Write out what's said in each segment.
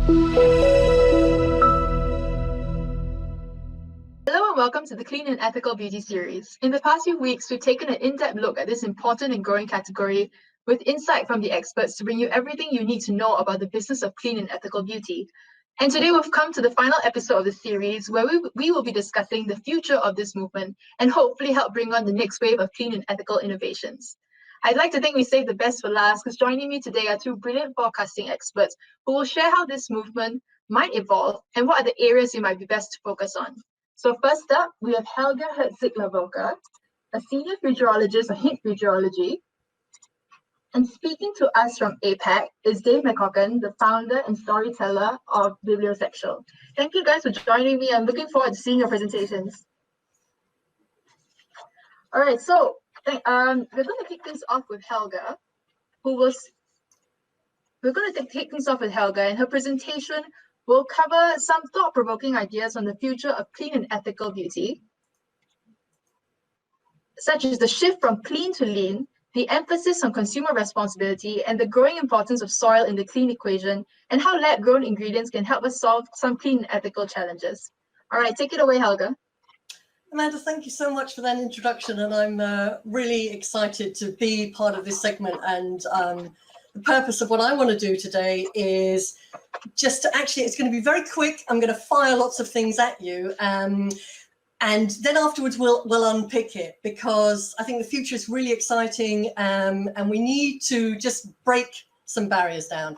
Hello and welcome to the Clean and Ethical Beauty series. In the past few weeks, we've taken an in-depth look at this important and growing category with insight from the experts to bring you everything you need to know about the business of clean and ethical beauty. And today we've come to the final episode of the series where we will be discussing the future of this movement and hopefully help bring on the next wave of clean and ethical innovations. I'd like to think we saved the best for last because joining me today are two brilliant forecasting experts who will share how this movement might evolve and what are the areas you might be best to focus on. So first up, we have Helga Hertzig-Lawoka, a senior futurologist of HIT Futurology. And speaking to us from APAC is Dave McCocken, the founder and storyteller of Bibliosexual. Thank you guys for joining me. I'm looking forward to seeing your presentations. All right, so we're going to kick things off with Helga, and her presentation will cover some thought-provoking ideas on the future of clean and ethical beauty, such as the shift from clean to lean, the emphasis on consumer responsibility, and the growing importance of soil in the clean equation, and how lab-grown ingredients can help us solve some clean and ethical challenges. All right, take it away, Helga. Amanda, thank you so much for that introduction, and I'm really excited to be part of this segment. And the purpose of what I want to do today is just to it's going to be very quick. I'm going to fire lots of things at you. And then afterwards, we'll unpick it, because I think the future is really exciting, and we need to just break some barriers down.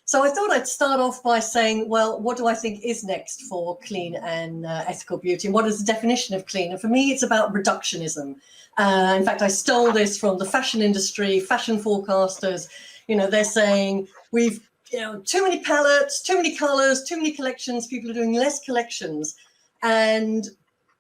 So I thought I'd start off by saying, well, what do I think is next for clean and ethical beauty? And what is the definition of clean? And for me, it's about reductionism. In fact, I stole this from the fashion industry, fashion forecasters. You know, they're saying we've, too many palettes, too many colors, too many collections. People are doing less collections. And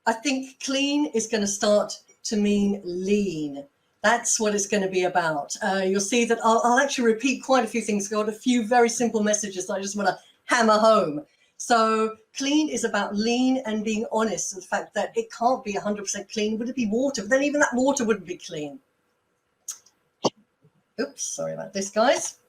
I think clean is going to start to mean lean. That's what it's going to be about. You'll see that I'll actually repeat quite a few things. I've got a few very simple messages that I just want to hammer home. So clean is about lean and being honest. The fact that it can't be 100% clean. Would it be water? But then even that water wouldn't be clean. Oops, sorry about this, guys.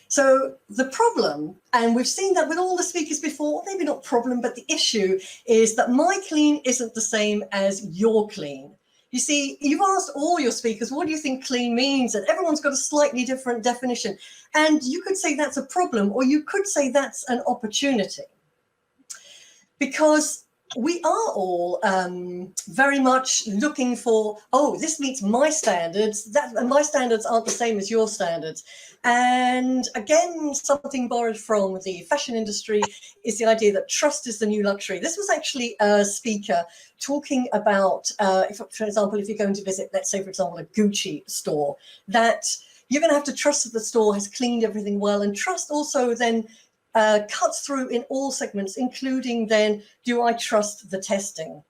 So the problem, and we've seen that with all the speakers before, maybe not problem, but the issue is that my clean isn't the same as your clean. You see, you've asked all your speakers, what do you think clean means? And everyone's got a slightly different definition. And you could say that's a problem, or you could say that's an opportunity. Because we are all very much looking for, oh, this meets my standards, and my standards aren't the same as your standards. And again, something borrowed from the fashion industry is the idea that trust is the new luxury. This was actually a speaker talking about, for example, if you're going to visit, let's say, for example, a Gucci store, that you're going to have to trust that the store has cleaned everything well, and trust also then cuts through in all segments, including then, do I trust the testing?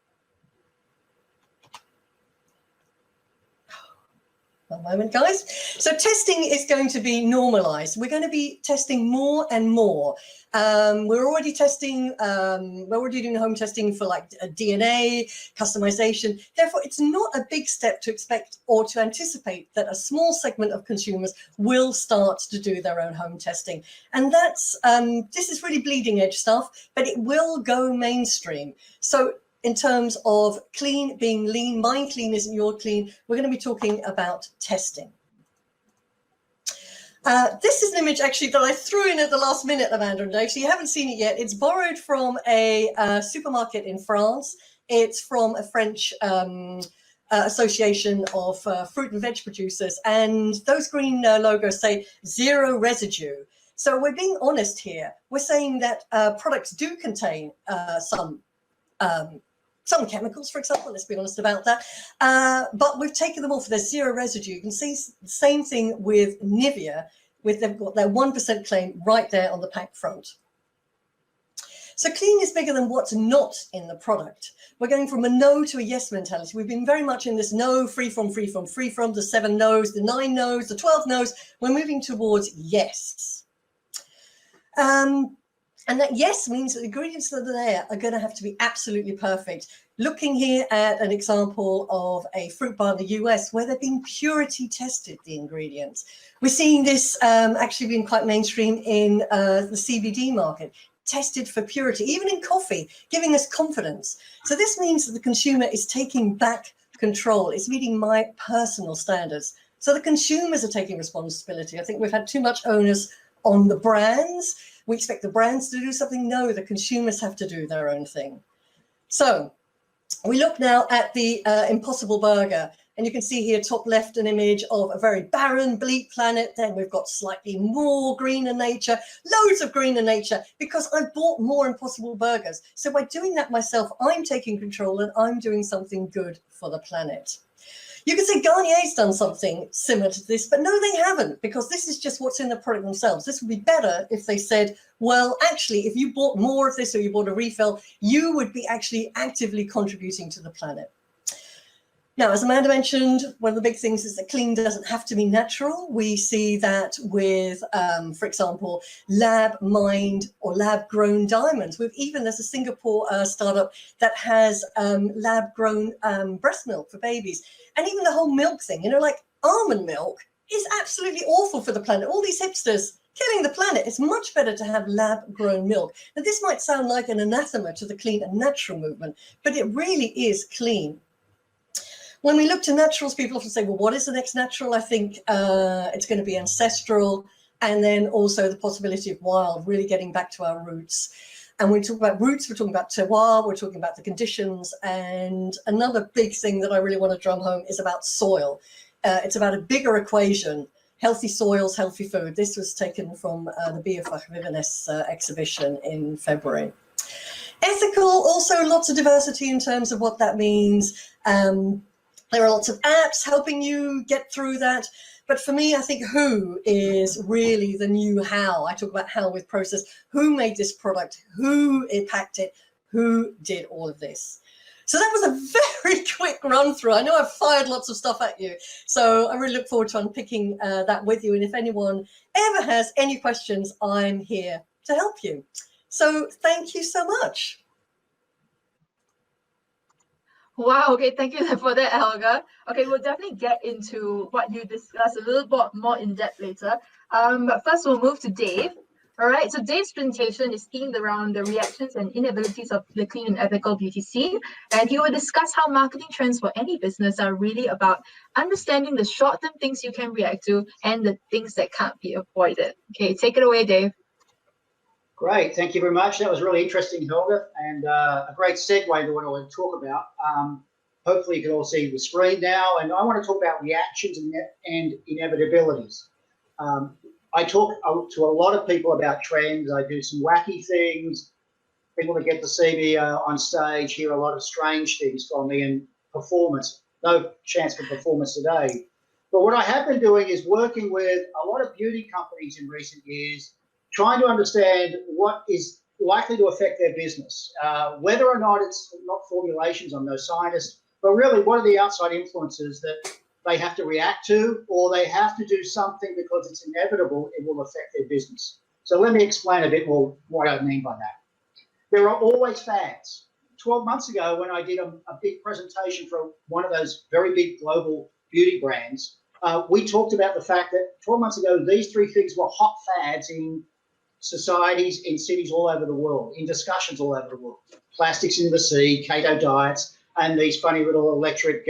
One moment, guys. So testing is going to be normalized. We're going to be testing more and more. We're already testing, we're already doing home testing for like DNA, customization. Therefore, it's not a big step to expect or to anticipate that a small segment of consumers will start to do their own home testing. And that's, this is really bleeding edge stuff, but it will go mainstream. So in terms of clean being lean, mine clean isn't your clean, we're going to be talking about testing. This is an image actually that I threw in at the last minute, Amanda and Dave, so you haven't seen it yet. It's borrowed from a supermarket in France. It's from a French association of fruit and veg producers, and those green logos say zero residue. So we're being honest here. We're saying that products do contain some chemicals, for example, let's be honest about that. But we've taken them off. There's zero residue. You can see the same thing with Nivea, they've got their 1% claim right there on the pack front. So clean is bigger than what's not in the product. We're going from a no to a yes mentality. We've been very much in this no, free from, the 7 no's, the 9 no's, the 12 no's. We're moving towards yes. And that yes means that the ingredients that are there are going to have to be absolutely perfect. Looking here at an example of a fruit bar in the US where they've been purity tested the ingredients. We're seeing this actually being quite mainstream in the CBD market, tested for purity, even in coffee, giving us confidence. So this means that the consumer is taking back control. It's meeting my personal standards. So the consumers are taking responsibility. I think we've had too much onus on the brands. We expect the brands to do something. No, the consumers have to do their own thing. So we look now at the Impossible Burger, and you can see here top left an image of a very barren, bleak planet. Then we've got slightly more greener nature, loads of greener nature, because I bought more Impossible Burgers. So by doing that myself, I'm taking control and I'm doing something good for the planet. You can say Garnier's done something similar to this, but no, they haven't, because this is just what's in the product themselves. This would be better if they said, well, actually, if you bought more of this or you bought a refill, you would be actually actively contributing to the planet. Now, as Amanda mentioned, one of the big things is that clean doesn't have to be natural. We see that with, for example, lab mined or lab grown diamonds. There's a Singapore startup that has lab grown breast milk for babies. And even the whole milk thing, like almond milk is absolutely awful for the planet. All these hipsters killing the planet. It's much better to have lab grown milk. Now, this might sound like an anathema to the clean and natural movement, but it really is clean. When we look to naturals, people often say, well, what is the next natural? I think it's going to be ancestral, and then also the possibility of wild, really getting back to our roots. And when we talk about roots, we're talking about terroir, we're talking about the conditions. And another big thing that I really want to drum home is about soil. It's about a bigger equation: healthy soils, healthy food. This was taken from the BFF Vivaness exhibition in February. Ethical, also lots of diversity in terms of what that means. There are lots of apps helping you get through that. But for me, I think who is really the new how. I talk about how with process. Who made this product? Who packed it? Who did all of this? So that was a very quick run through. I know I've fired lots of stuff at you. So I really look forward to unpicking that with you. And if anyone ever has any questions, I'm here to help you. So thank you so much. Wow, okay, thank you for that, Helga. Okay, we'll definitely get into what you discussed a little bit more in depth later. But first we'll move to Dave. All right, so Dave's presentation is themed around the reactions and inabilities of the clean and ethical beauty scene. And he will discuss how marketing trends for any business are really about understanding the short-term things you can react to and the things that can't be avoided. Okay, take it away, Dave. Great, thank you very much. That was really interesting, Helga, and a great segue to what I want to talk about. Hopefully you can all see the screen now, and I want to talk about reactions and inevitabilities. I talk to a lot of people about trends. I do some wacky things. People that get to see me on stage hear a lot of strange things from me, and performance. No chance for performance today. But what I have been doing is working with a lot of beauty companies in recent years, trying to understand what is likely to affect their business, whether or not it's not formulations. I'm no scientist, but really what are the outside influences that they have to react to, or they have to do something because it's inevitable it will affect their business. So let me explain a bit more what I mean by that. There are always fads. 12 months ago, when I did a big presentation for one of those very big global beauty brands, we talked about the fact that 12 months ago, these three things were hot fads in societies, in cities all over the world, in discussions all over the world. Plastics in the sea, keto diets, and these funny little electric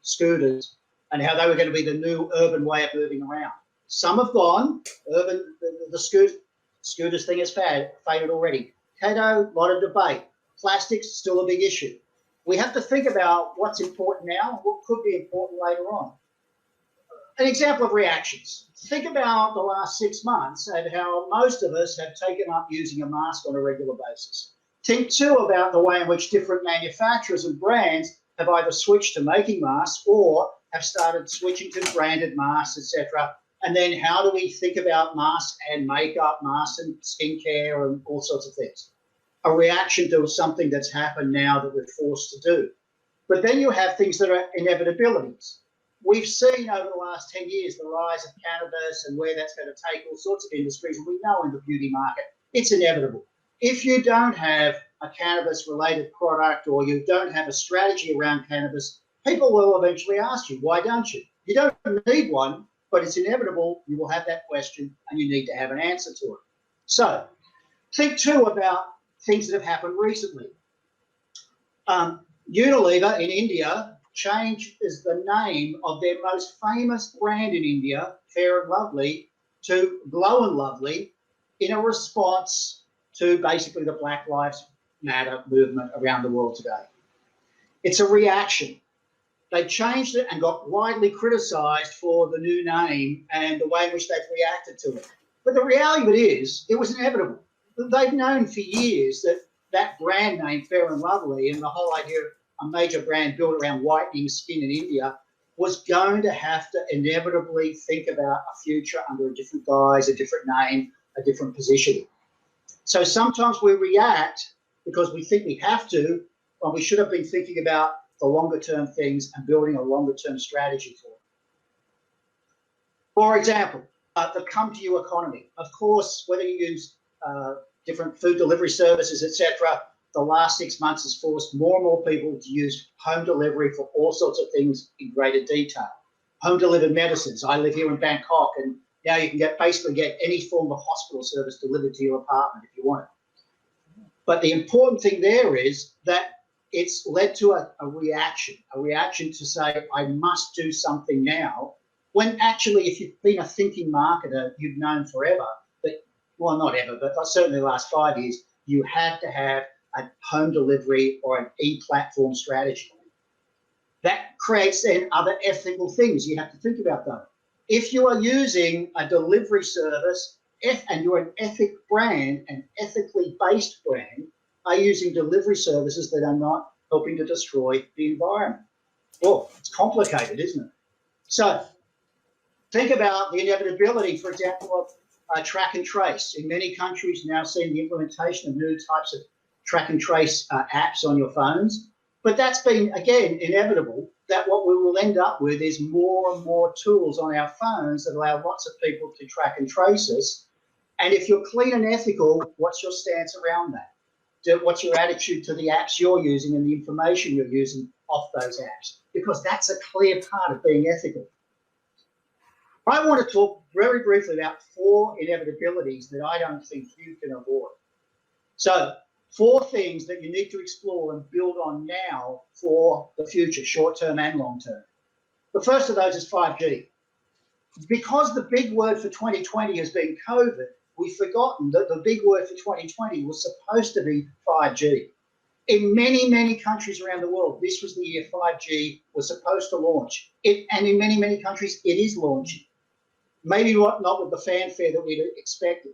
scooters, and how they were going to be the new urban way of moving around. Some have gone. The scooters thing has faded already. Keto, a lot of debate. Plastics, still a big issue. We have to think about what's important now and what could be important later on. An example of reactions. Think about the last 6 months and how most of us have taken up using a mask on a regular basis. Think too about the way in which different manufacturers and brands have either switched to making masks or have started switching to branded masks, etc. And then how do we think about masks and makeup, masks and skincare and all sorts of things? A reaction to something that's happened now that we're forced to do. But then you have things that are inevitabilities. We've seen over the last 10 years the rise of cannabis and where that's going to take all sorts of industries. And we know in the beauty market, it's inevitable. If you don't have a cannabis-related product or you don't have a strategy around cannabis, people will eventually ask you, why don't you? You don't need one, but it's inevitable you will have that question and you need to have an answer to it. So think too about things that have happened recently. Unilever in India changes the name of their most famous brand in India, Fair and Lovely, to Glow and Lovely in a response to basically the Black Lives Matter movement around the world today. It's a reaction. They changed it and got widely criticised for the new name and the way in which they've reacted to it. But the reality of it is, it was inevitable. They've known for years that that brand name, Fair and Lovely, and the whole idea of a major brand built around whitening skin in India was going to have to inevitably think about a future under a different guise, a different name, a different position. So sometimes we react because we think we have to, when we should have been thinking about the longer term things and building a longer term strategy for it. For example, the come to you economy. Of course, whether you use different food delivery services, etc., the last 6 months has forced more and more people to use home delivery for all sorts of things in greater detail. Home delivered medicines. I live here in Bangkok, and now you can basically get any form of hospital service delivered to your apartment if you want it. But the important thing there is that it's led to a reaction to say, I must do something now, when actually, if you've been a thinking marketer, you've known forever that, well, not ever, but certainly the last 5 years, you have to have a home delivery or an e-platform strategy. That creates then other ethical things you have to think about though. If you are using a delivery service and you're an ethic brand, an ethically based brand, are using delivery services that are not helping to destroy the environment. Well, it's complicated, isn't it? So think about the inevitability, for example, of track and trace. In many countries now seeing the implementation of new types of track and trace apps on your phones. But that's been, again, inevitable, that what we will end up with is more and more tools on our phones that allow lots of people to track and trace us. And if you're clean and ethical, what's your stance around that? What's your attitude to the apps you're using and the information you're using off those apps? Because that's a clear part of being ethical. I want to talk very briefly about 4 inevitabilities that I don't think you can avoid. So 4 things that you need to explore and build on now for the future, short-term and long-term. The first of those is 5G. Because the big word for 2020 has been COVID, we've forgotten that the big word for 2020 was supposed to be 5G. In many, many countries around the world, this was the year 5G was supposed to launch. And in many, many countries, it is launching. Maybe not with the fanfare that we'd expected.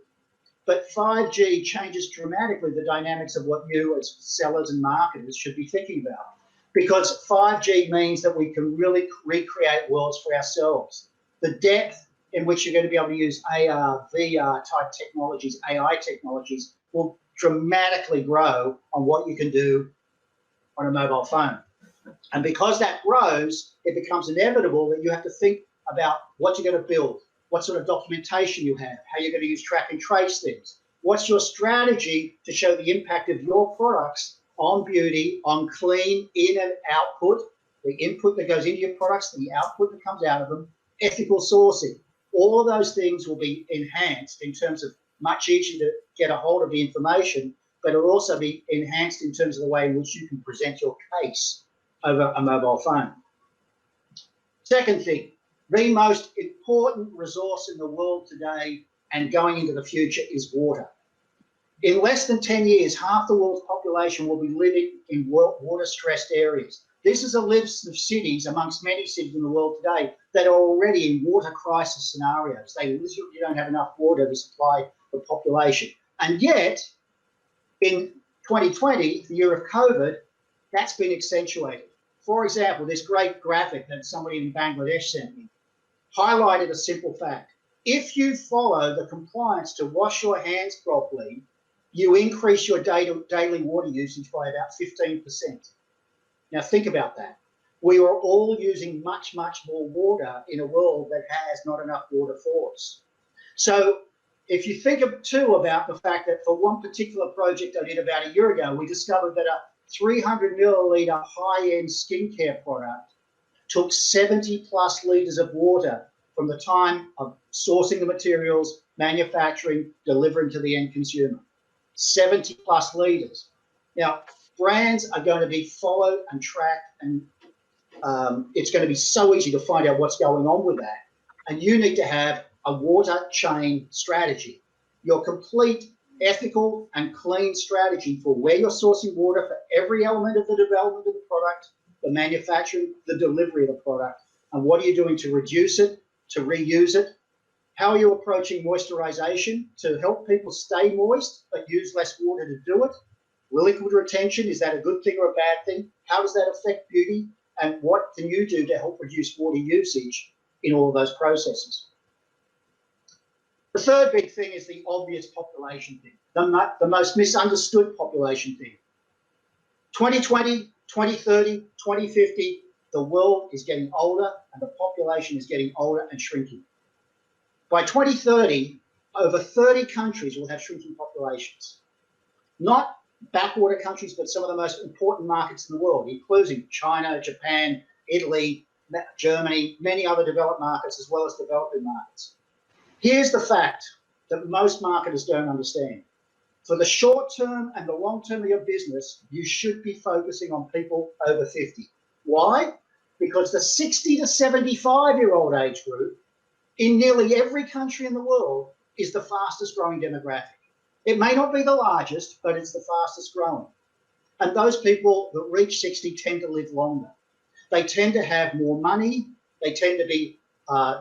But 5G changes dramatically the dynamics of what you as sellers and marketers should be thinking about. Because 5G means that we can really recreate worlds for ourselves. The depth in which you're going to be able to use AR, VR type technologies, AI technologies will dramatically grow on what you can do on a mobile phone. And because that grows, it becomes inevitable that you have to think about what you're going to build, what sort of documentation you have, how you're going to use track and trace things. What's your strategy to show the impact of your products on beauty, on clean in and output, the input that goes into your products, the output that comes out of them, ethical sourcing. All of those things will be enhanced in terms of much easier to get a hold of the information, but it'll also be enhanced in terms of the way in which you can present your case over a mobile phone. Second thing, the most important resource in the world today and going into the future is water. In less than 10 years, half the world's population will be living in water-stressed areas. This is a list of cities amongst many cities in the world today that are already in water crisis scenarios. They literally don't have enough water to supply the population. And yet, in 2020, the year of COVID, that's been accentuated. For example, this great graphic that somebody in Bangladesh sent me highlighted a simple fact. If you follow the compliance to wash your hands properly, you increase your daily water usage by about 15%. Now think about that. We are all using much, much more water in a world that has not enough water for us. So if you think of too about the fact that for one particular project I did about a year ago, we discovered that a 300 milliliter high-end skincare product took 70 plus liters of water from the time of sourcing the materials, manufacturing, delivering to the end consumer. 70 plus liters. Now, brands are going to be followed and tracked, and it's going to be so easy to find out what's going on with that. And you need to have a water chain strategy. Your complete ethical and clean strategy for where you're sourcing water for every element of the development of the product, the manufacturing, the delivery of the product, and what are you doing to reduce it, to reuse it? How are you approaching moisturization to help people stay moist but use less water to do it? Liquid retention, is that a good thing or a bad thing? How does that affect beauty? And what can you do to help reduce water usage in all of those processes? The third big thing is the obvious population thing, the most misunderstood population thing. 2020, 2030, 2050, the world is getting older and the population is getting older and shrinking. By 2030, over 30 countries will have shrinking populations. Not backwater countries, but some of the most important markets in the world, including China, Japan, Italy, Germany, many other developed markets, as well as developing markets. Here's the fact that most marketers don't understand. For the short term and the long term of your business, you should be focusing on people over 50. Why? Because the 60 to 75-year-old age group in nearly every country in the world is the fastest growing demographic. It may not be the largest, but it's the fastest growing. And those people that reach 60 tend to live longer. They tend to have more money. They tend to be,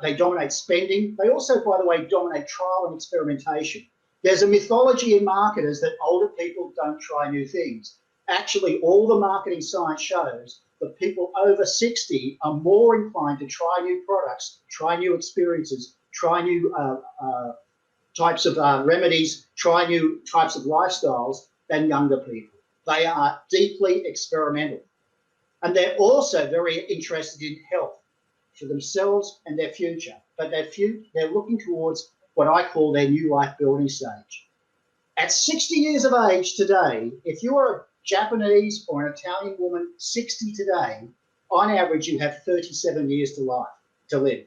they dominate spending. They also, by the way, dominate trial and experimentation. There's a mythology in marketers that older people don't try new things. Actually, all the marketing science shows that people over 60 are more inclined to try new products, try new experiences, try new types of remedies, try new types of lifestyles than younger people. They are deeply experimental. And they're also very interested in health for themselves and their future. But they're looking towards what I call their new life building stage. At 60 years of age today, if you are a Japanese or an Italian woman, 60 today, on average, you have 37 years to live.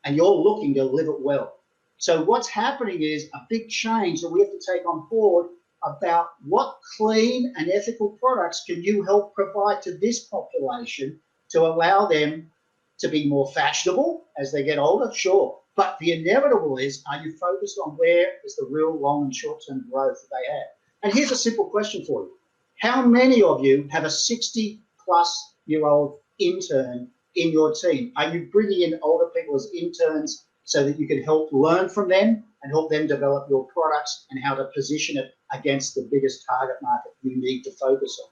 And you're looking to live it well. So what's happening is a big change that we have to take on board about what clean and ethical products can you help provide to this population to allow them to be more fashionable as they get older, sure. But the inevitable is, are you focused on where is the real long and short-term growth that they have? And here's a simple question for you. How many of you have a 60-plus-year-old intern in your team? Are you bringing in older people as interns so that you can help learn from them and help them develop your products and how to position it against the biggest target market you need to focus on?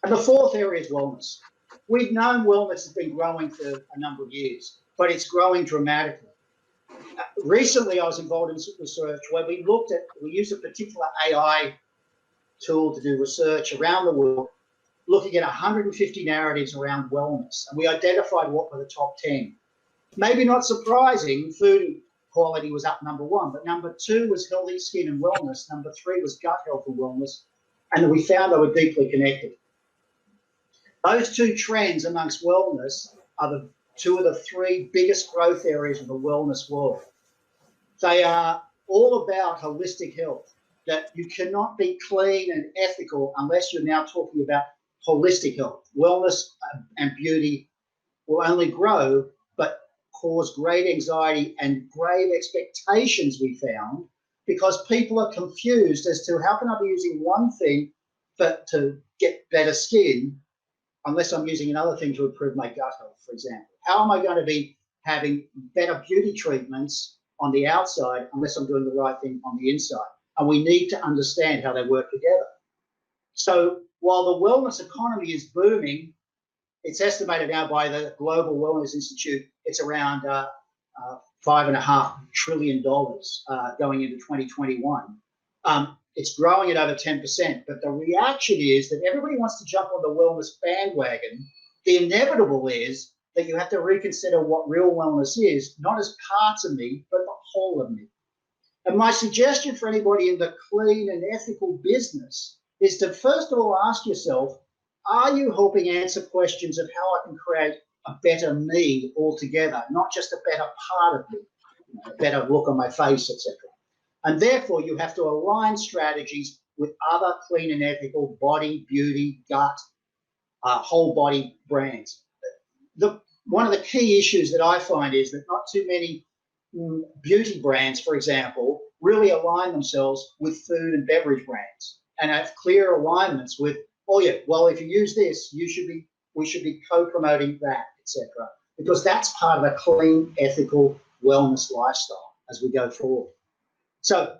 And the fourth area is wellness. We've known wellness has been growing for a number of years, but it's growing dramatically. Recently, I was involved in research where we used a particular AI tool to do research around the world, looking at 150 narratives around wellness. And we identified what were the top 10. Maybe not surprising, food quality was up number 1, but number 2 was healthy skin and wellness. Number 3 was gut health and wellness. And we found they were deeply connected. Those two trends amongst wellness are the 2 of the 3 biggest growth areas of the wellness world. They are all about holistic health, that you cannot be clean and ethical unless you're now talking about holistic health. Wellness and beauty will only grow, but cause great anxiety and grave expectations, we found, because people are confused as to how can I be using one thing to get better skin unless I'm using another thing to improve my gut health, for example. How am I going to be having better beauty treatments on the outside unless I'm doing the right thing on the inside? And we need to understand how they work together. So while the wellness economy is booming, it's estimated now by the Global Wellness Institute, it's around $5.5 trillion going into 2021. It's growing at over 10%, but the reaction is that everybody wants to jump on the wellness bandwagon. The inevitable is that you have to reconsider what real wellness is, not as parts of me, but the whole of me. And my suggestion for anybody in the clean and ethical business is to first of all ask yourself, are you helping answer questions of how I can create a better me altogether, not just a better part of me, a better look on my face, etc. And therefore, you have to align strategies with other clean and ethical body, beauty, gut, whole body brands. One of the key issues that I find is that not too many beauty brands, for example, really align themselves with food and beverage brands and have clear alignments with, oh yeah, well, if you use this, we should be co-promoting that, etc. Because that's part of a clean, ethical wellness lifestyle as we go forward. So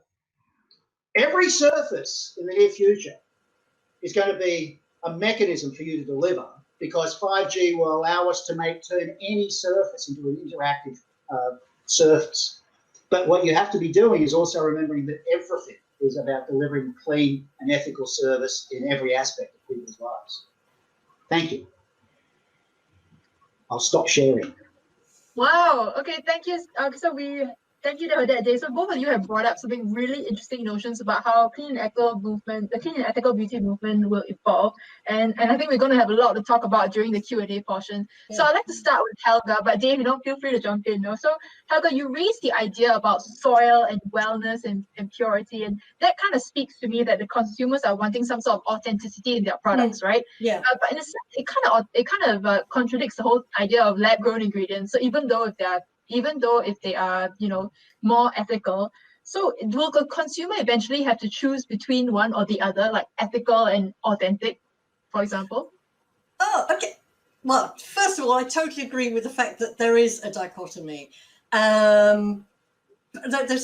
every surface in the near future is going to be a mechanism for you to deliver, because 5G will allow us to turn any surface into an interactive surface. But what you have to be doing is also remembering that everything is about delivering clean and ethical service in every aspect of people's lives. Thank you. I'll stop sharing. Wow. Okay. Thank you. Thank you for that, Dave. So both of you have brought up something really interesting notions about how clean and ethical movement, the clean and ethical beauty movement, will evolve, and I think we're going to have a lot to talk about during the Q&A portion. Yeah. So I'd like to start with Helga, but Dave, feel free to jump in. So Helga, you raised the idea about soil and wellness and purity, and that kind of speaks to me that the consumers are wanting some sort of authenticity in their products, right? Yeah. But in a sense, it kind of contradicts the whole idea of lab-grown ingredients. So even though if they are, more ethical, so will the consumer eventually have to choose between one or the other, like ethical and authentic, for example? Oh, okay. Well, first of all, I totally agree with the fact that there is a dichotomy. There's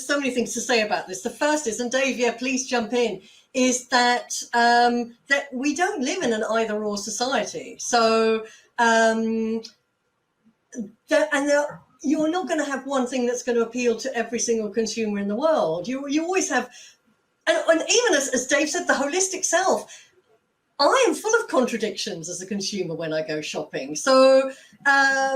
so many things to say about this. The first is, and Dave, yeah, please jump in, is that that we don't live in an either-or society. So, you're not going to have one thing that's going to appeal to every single consumer in the world. You always have, and even as Dave said, the holistic self. I am full of contradictions as a consumer when I go shopping. So I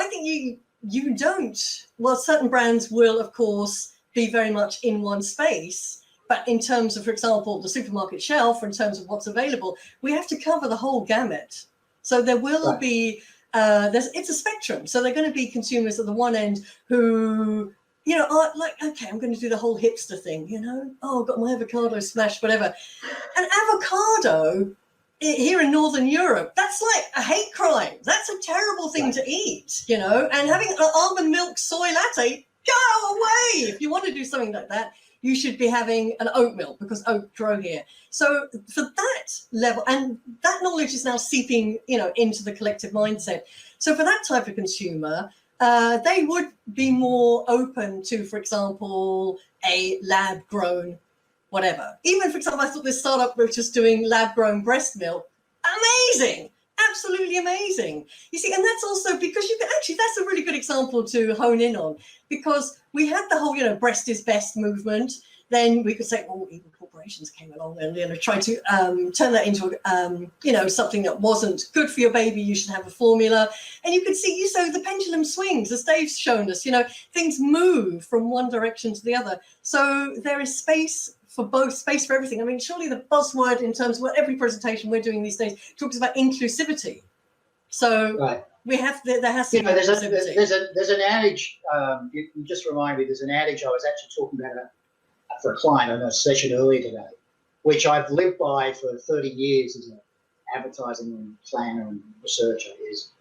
think you don't. Well, certain brands will, of course, be very much in one space. But in terms of, for example, the supermarket shelf, or in terms of what's available, we have to cover the whole gamut. So there will be. It's a spectrum. So they're going to be consumers at the one end who, are like, okay, I'm going to do the whole hipster thing, oh, I've got my avocado smashed, whatever. An avocado here in Northern Europe, that's like a hate crime. That's a terrible thing to eat, and having an almond milk soy latte, go away. If you want to do something like that, you should be having an oat milk because oat grow here. So for that level, and that knowledge is now seeping, into the collective mindset. So for that type of consumer, they would be more open to, for example, a lab-grown whatever. Even, for example, I thought this startup was just doing lab-grown breast milk. Amazing. Absolutely amazing. You see, and that's also because that's a really good example to hone in on, because we had the whole, breast is best movement. Then we could say, well, even corporations came along and, try to turn that into, something that wasn't good for your baby. You should have a formula. And you could see, so the pendulum swings, as Dave's shown us, things move from one direction to the other. So there is space for both, space for everything. I mean, surely the buzzword in terms of what every presentation we're doing these days talks about inclusivity. So we have, there has to be inclusivity. There's an adage, you just reminded me, there's an adage I was actually talking about for a client on a session earlier today, which I've lived by for 30 years as an advertising and planner and researcher, is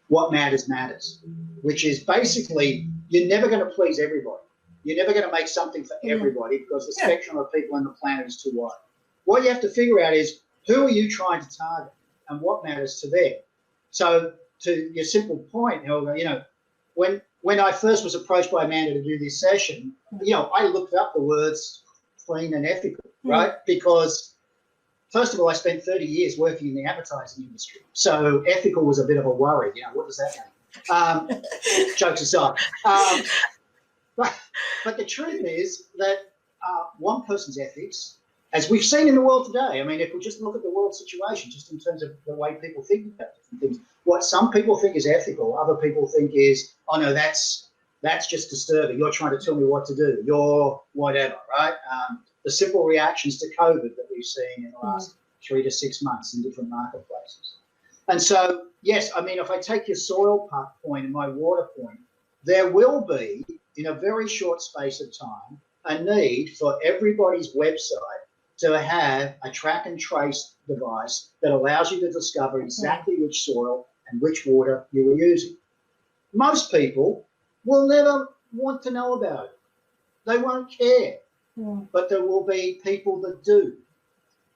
what matters matters, which is basically you're never going to please everybody. You're never going to make something for everybody because the spectrum of people on the planet is too wide. What you have to figure out is who are you trying to target and what matters to them. So to your simple point, Helga, when I first was approached by Amanda to do this session, I looked up the words clean and ethical, right? Because first of all, I spent 30 years working in the advertising industry. So ethical was a bit of a worry. What does that mean? Jokes aside. But the truth is that one person's ethics, as we've seen in the world today, I mean, if we just look at the world situation, just in terms of the way people think about different things, what some people think is ethical, other people think is, oh no, that's That's just disturbing. You're trying to tell me what to do. You're whatever, right? The simple reactions to COVID that we've seen in the last 3 to 6 months in different marketplaces. And so, yes, I mean, if I take your soil point and my water point, there will be, in a very short space of time, a need for everybody's website to have a track and trace device that allows you to discover exactly which soil and which water you were using. Most people will never want to know about it. They won't care. But there will be people that do.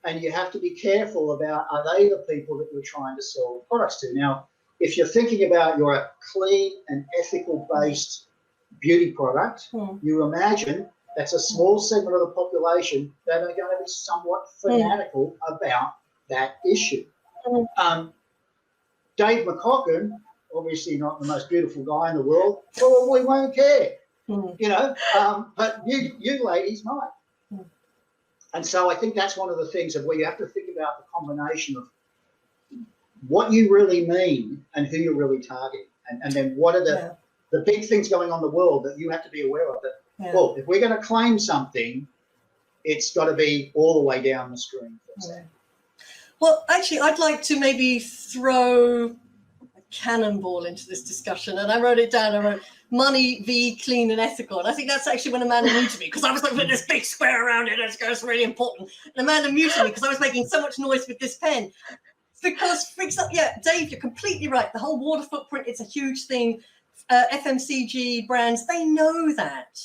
And you have to be careful about, are they the people that you're trying to sell products to? Now, if you're thinking about your clean and ethical based beauty product, you imagine that's a small segment of the population that are going to be somewhat fanatical about that issue. Dave McCocken, obviously not the most beautiful guy in the world, probably won't care, you know, but you ladies might. And so I think that's one of the things of where you have to think about the combination of what you really mean and who you're really targeting. And then what are the big things going on in the world that you have to be aware of. That, well, if we're going to claim something, it's got to be all the way down the screen. Well, actually, I'd like to maybe throw a cannonball into this discussion. And I wrote it down. I wrote money v clean and ethical. And I think that's actually when Amanda muted me, because I was looking at this big square around it. It's really important. And Amanda muted me because I was making so much noise with this pen. Because, for example, Dave, you're completely right. The whole water footprint, it's a huge thing. FMCG brands, they know that.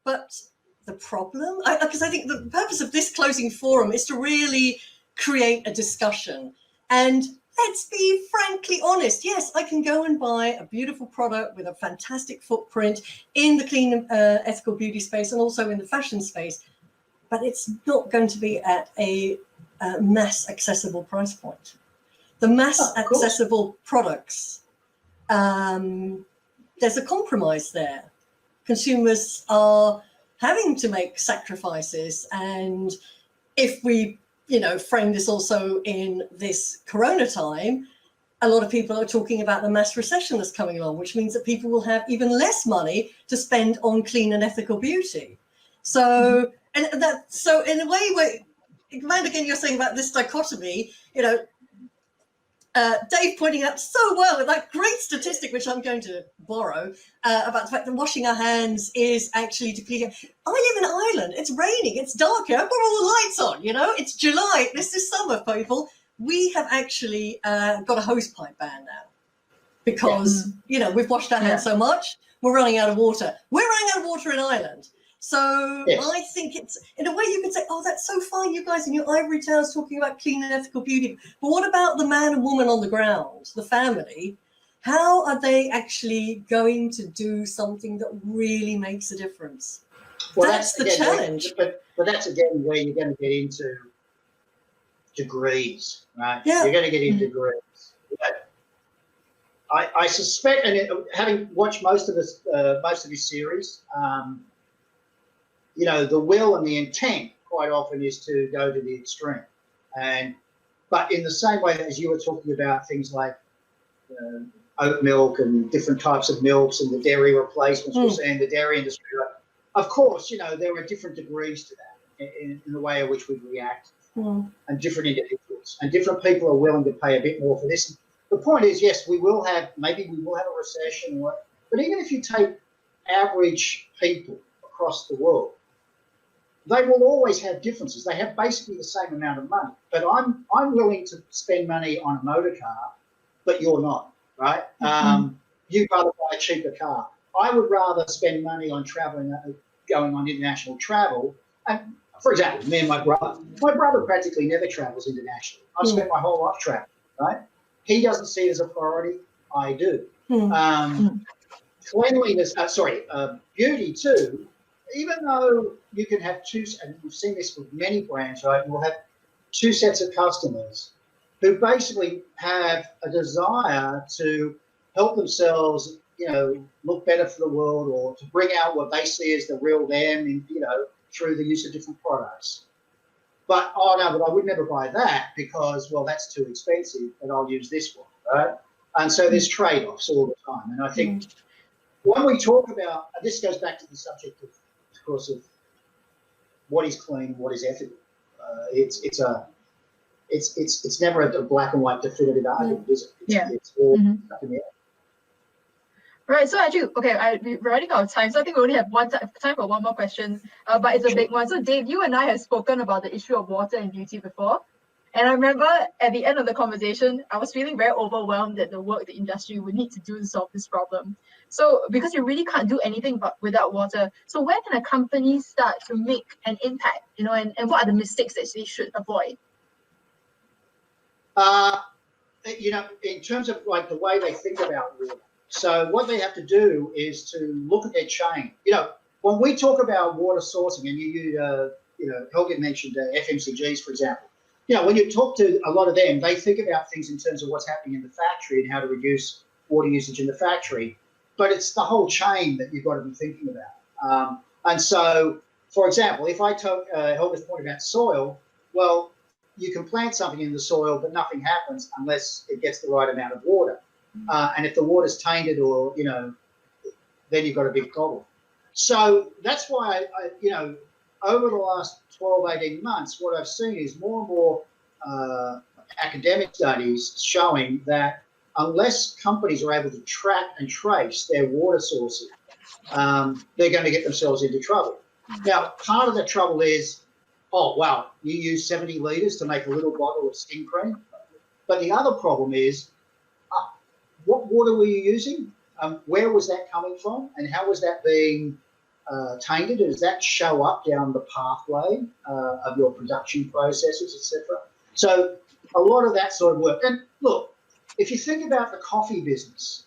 But the problem, because I think the purpose of this closing forum is to really create a discussion. And let's be frankly honest. Yes, I can go and buy a beautiful product with a fantastic footprint in the clean and ethical beauty space and also in the fashion space, but it's not going to be at a mass accessible price point. The mass accessible products, there's a compromise there. Consumers are having to make sacrifices, and if we frame this also in this corona time, a lot of people are talking about the mass recession that's coming along, which means that people will have even less money to spend on clean and ethical beauty. So so in a way, where Amanda, again, you're saying about this dichotomy, Dave pointing out so well with that great statistic, which I'm going to borrow, about the fact that washing our hands is actually depleting. I live in Ireland. It's raining. It's dark here. I've got all the lights on, It's July. This is summer, people. We have actually got a hosepipe ban now because, we've washed our hands so much. We're running out of water. We're running out of water in Ireland. So I think it's, in a way you could say, oh, that's so fine, you guys in your ivory towers talking about clean and ethical beauty. But what about the man and woman on the ground, the family? How are they actually going to do something that really makes a difference? Well, that's the challenge. But that's, again, where you're going to get into degrees, right? Yeah. You're going to get into degrees. I suspect, and having watched most of his series, the will and the intent quite often is to go to the extreme. But in the same way as you were talking about things like oat milk and different types of milks and the dairy replacements, we're saying the dairy industry, of course, there are different degrees to that in the way in which we react, and different individuals and different people are willing to pay a bit more for this. The point is, yes, maybe we will have a recession, but even if you take average people across the world, they will always have differences. They have basically the same amount of money. But I'm willing to spend money on a motor car, but you're not, right? You'd rather buy a cheaper car. I would rather spend money on traveling, going on international travel. And for example, me and my brother practically never travels internationally. I've spent my whole life traveling, right? He doesn't see it as a priority. I do. Cleanliness, beauty too. Even though you can have two, and we've seen this with many brands, right? You'll have two sets of customers who basically have a desire to help themselves, look better for the world, or to bring out what they see as the real them, through the use of different products. But, but I would never buy that because, well, that's too expensive, and I'll use this one, right? And so there's trade-offs all the time. And I think when we talk about, this goes back to the subject of course, of what is clean, what is ethical. It's never a black and white definitive argument, is it? It's all up in the air. Right, so actually, okay, we're running out of time, so I think we only have time for one more question, but it's a big one. So Dave, you and I have spoken about the issue of water and beauty before, and I remember at the end of the conversation, I was feeling very overwhelmed at the work the industry would need to do to solve this problem. So because you really can't do anything without water, so where can a company start to make an impact, and what are the mistakes that they should avoid? In terms of like the way they think about water. So what they have to do is to look at their chain. When we talk about water sourcing, and Helga mentioned FMCGs, for example. When you talk to a lot of them, they think about things in terms of what's happening in the factory and how to reduce water usage in the factory. But it's the whole chain that you've got to be thinking about. And so, for example, if I took Helga's point about soil, well, you can plant something in the soil, but nothing happens unless it gets the right amount of water. And if the water's tainted or, then you've got a big problem. So that's why, over the last 12, 18 months, what I've seen is more and more academic studies showing that unless companies are able to track and trace their water sources, they're going to get themselves into trouble. Now, part of the trouble is, oh, wow, you use 70 litres to make a little bottle of skin cream. But the other problem is, what water were you using? Where was that coming from? And how was that being tainted? Does that show up down the pathway of your production processes, etc.? So a lot of that sort of work. And look, if you think about the coffee business,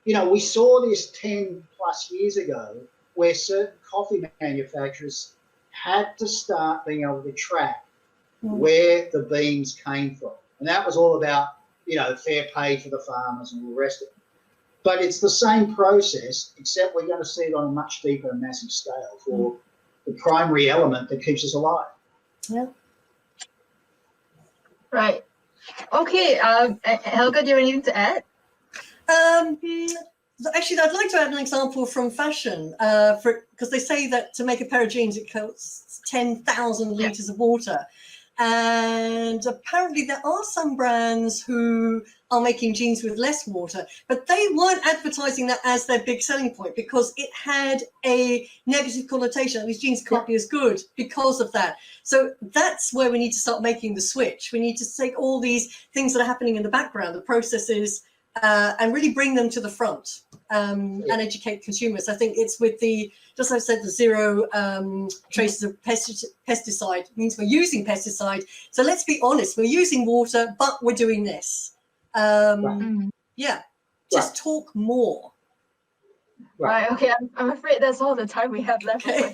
we saw this 10 plus years ago where certain coffee manufacturers had to start being able to track where the beans came from. And that was all about, fair pay for the farmers and all the rest of it. But it's the same process, except we're going to see it on a much deeper and massive scale for the primary element that keeps us alive. Yeah. Right. Okay. Helga, do you have anything to add? Actually, I'd like to add an example from fashion, because they say that to make a pair of jeans, it costs 10,000 litres of water. And apparently there are some brands who are making jeans with less water, but they weren't advertising that as their big selling point because it had a negative connotation. These jeans can't be as good because of that. So that's where we need to start making the switch. We need to take all these things that are happening in the background, the processes, and really bring them to the front and educate consumers. I think it's with just as I said, the zero traces of pesticide means we're using pesticide. So let's be honest, we're using water, but we're doing this. Just talk more. Right. Okay. I'm afraid that's all the time we have left. Okay.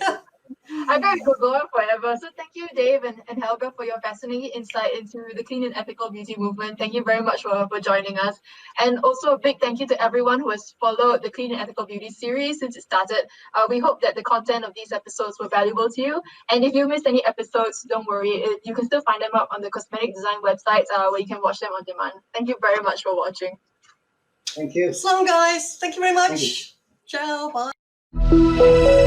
I bet we could go on forever. So thank you, Dave and Helga, for your fascinating insight into the clean and ethical beauty movement. Thank you very much for joining us. And also a big thank you to everyone who has followed the Clean and Ethical Beauty series since it started. We hope that the content of these episodes were valuable to you. And if you missed any episodes, don't worry. You can still find them up on the CosmeticsDesign website where you can watch them on demand. Thank you very much for watching. Thank you. So long, guys. Thank you very much. Ciao. Bye.